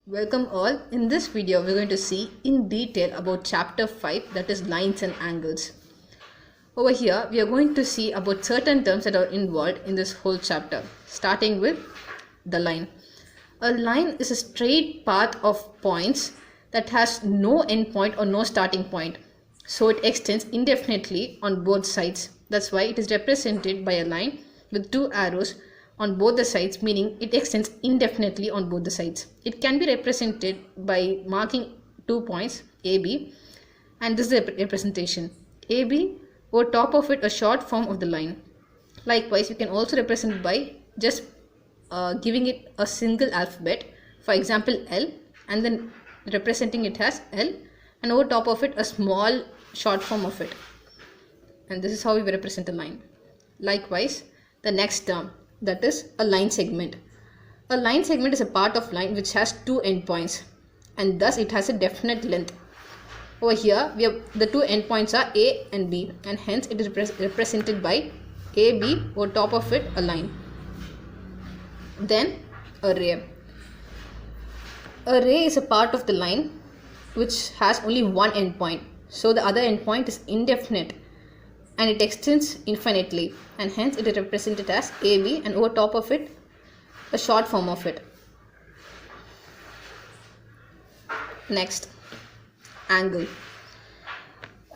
Welcome all. In this video, we're going to see in detail about chapter 5, that is lines and angles. Over here, we are going to see about certain terms that are involved in this whole chapter, starting with the line. A line is a straight path of points that has no end point or no starting point. So it extends indefinitely on both sides. That's why it is represented by a line with two arrows on both the sides, meaning it extends indefinitely on both the sides. It can be represented by marking 2 points AB, and this is the representation. AB, over top of it a short form of the line. Likewise, you can also represent by just giving it a single alphabet, for example L, and then representing it as L, and over top of it a small short form of it. And this is how we represent a line. Likewise, the next term, that is a line segment. A line segment is a part of line which has two endpoints, and thus it has a definite length. Over here, we have the two endpoints are A and B, and hence it is represented by AB, over top of it a line. Then a ray. A ray is a part of the line which has only one endpoint, so the other endpoint is indefinite and it extends infinitely, and hence it is represented as AB, and over top of it a short form of it. Next, angle.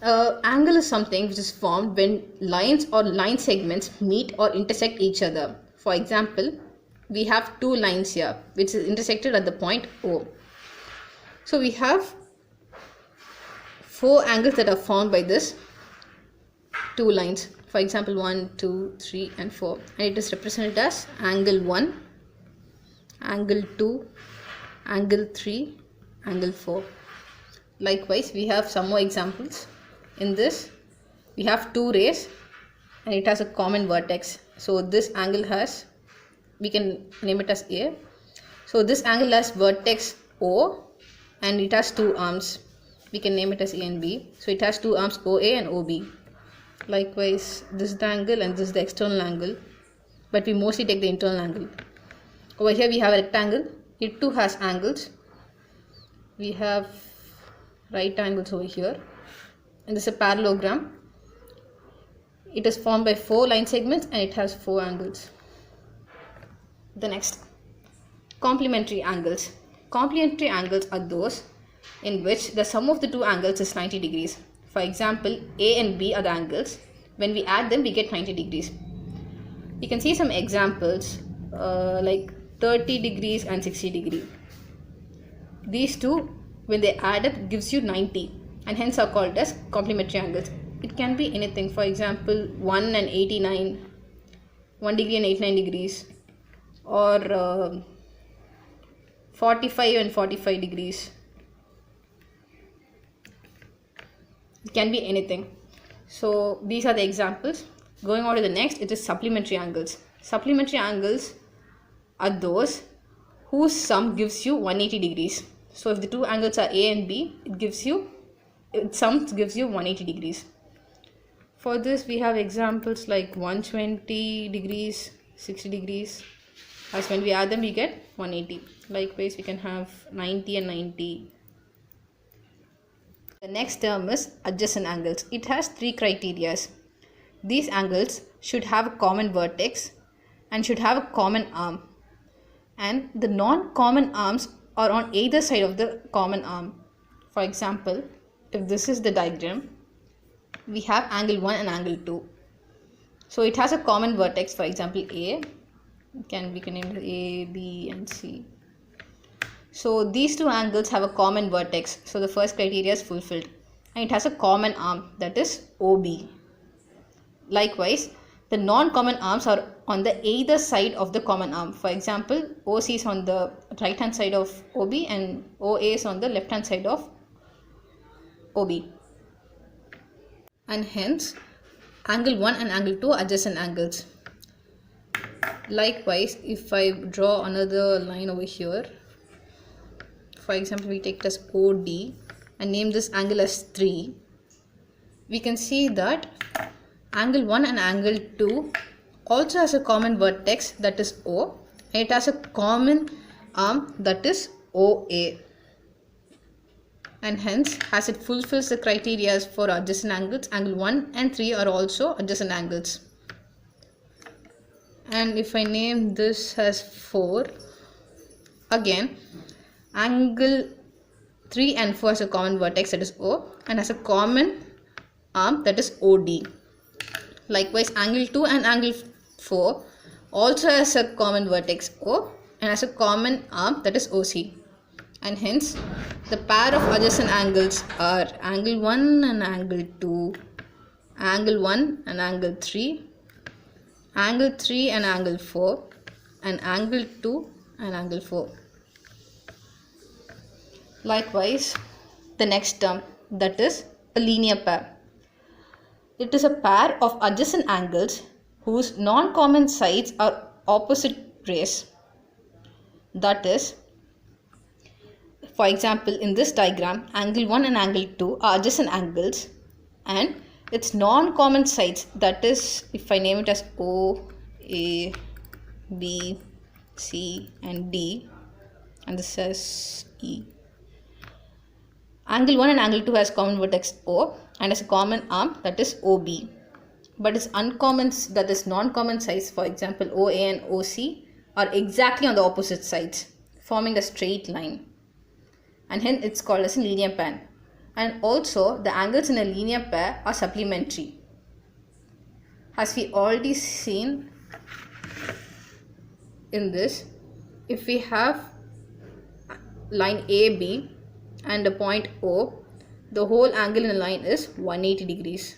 Angle is something which is formed when lines or line segments meet or intersect each other. For example, we have two lines here which is intersected at the point O. So we have four angles that are formed by this two lines. For example, 1, 2, 3 and 4, and it is represented as angle 1, angle 2, angle 3, angle 4. Likewise, we have some more examples. In this, we have two rays and it has a common vertex. So this angle has, we can name it as A. So this angle has vertex O and it has two arms. We can name it as A and B. So it has two arms, OA and OB. Likewise, this is the angle and this is the external angle, but we mostly take the internal angle. Over here we have a rectangle. It too has angles. We have right angles over here, and this is a parallelogram. It is formed by four line segments and it has four angles. The next, complementary angles. Complementary angles are those in which the sum of the two angles is 90 degrees. For example, A and B are the angles. When we add them, we get 90 degrees. You can see some examples like 30 degrees and 60 degrees. These two, when they add up, gives you 90, and hence are called as complementary angles. It can be anything. For example, 1 and 89, 1 degree and 89 degrees, or 45 and 45 degrees. It can be anything. So these are the examples. Going on to the next, it is supplementary angles. Supplementary angles are those whose sum gives you 180 degrees. So if the two angles are A and B, its sum gives you 180 degrees. For this, we have examples like 120 degrees, 60 degrees. As when we add them, we get 180. Likewise, we can have 90 and 90. The next term is adjacent angles. It has three criteria. These angles should have a common vertex and should have a common arm. And the non-common arms are on either side of the common arm. For example, if this is the diagram, we have angle 1 and angle 2. So it has a common vertex, for example A. We can name it A, B and C. So these two angles have a common vertex. So the first criteria is fulfilled. And it has a common arm, that is OB. Likewise, the non-common arms are on the either side of the common arm. For example, OC is on the right hand side of OB and OA is on the left hand side of OB. And hence, angle 1 and angle 2 are adjacent angles. Likewise, if I draw another line over here, for example, we take it as OD and name this angle as 3. We can see that angle 1 and angle 2 also has a common vertex, that is O, and it has a common arm, that is OA, and hence as it fulfills the criteria for adjacent angles, angle 1 and 3 are also adjacent angles. And if I name this as 4, again angle 3 and 4 has a common vertex, that is O, and has a common arm, that is OD. Likewise, angle 2 and angle 4 also has a common vertex O and has a common arm, that is OC. And hence, the pair of adjacent angles are angle 1 and angle 2, angle 1 and angle 3, angle 3 and angle 4, and angle 2 and angle 4. Likewise, the next term, that is a linear pair. It is a pair of adjacent angles whose non-common sides are opposite rays. That is, for example, in this diagram, angle 1 and angle 2 are adjacent angles and its non-common sides, that is, if I name it as O, A, B, C and D, and this is E. Angle 1 and angle 2 has common vertex O and has a common arm, that is OB. But its uncommon, that is non-common sides, for example OA and OC, are exactly on the opposite sides, forming a straight line. And hence it's called as a linear pair. And also the angles in a linear pair are supplementary. As we already seen in this, if we have line AB and a point O, the whole angle in the line is 180 degrees.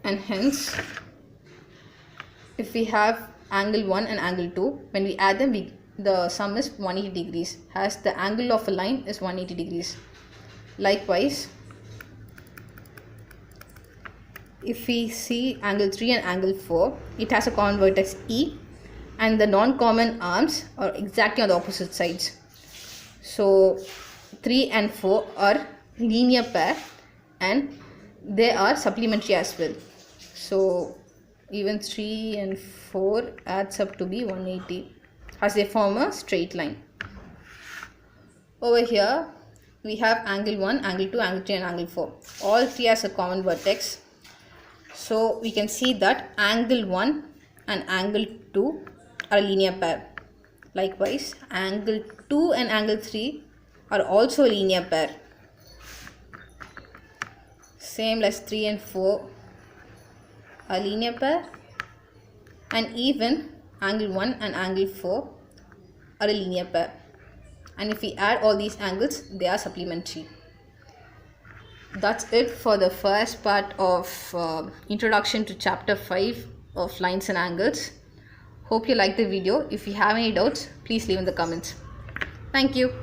And hence, if we have angle 1 and angle 2, when we add them, the sum is 180 degrees, as the angle of a line is 180 degrees. Likewise, if we see angle 3 and angle 4, it has a common vertex E and the non-common arms are exactly on the opposite sides. So 3 and 4 are linear pair and they are supplementary as well. So even 3 and 4 adds up to be 180 as they form a straight line. Over here we have angle 1, angle 2, angle 3 and angle 4. All three has a common vertex. So we can see that angle 1 and angle 2 are a linear pair. Likewise, angle 2 and angle 3 are also a linear pair. Same as 3 and 4 are linear pair, and even angle 1 and angle 4 are a linear pair. And if we add all these angles, they are supplementary. That's it for the first part of introduction to chapter 5 of lines and angles. Hope you liked the video. If you have any doubts, please leave in the comments. Thank you.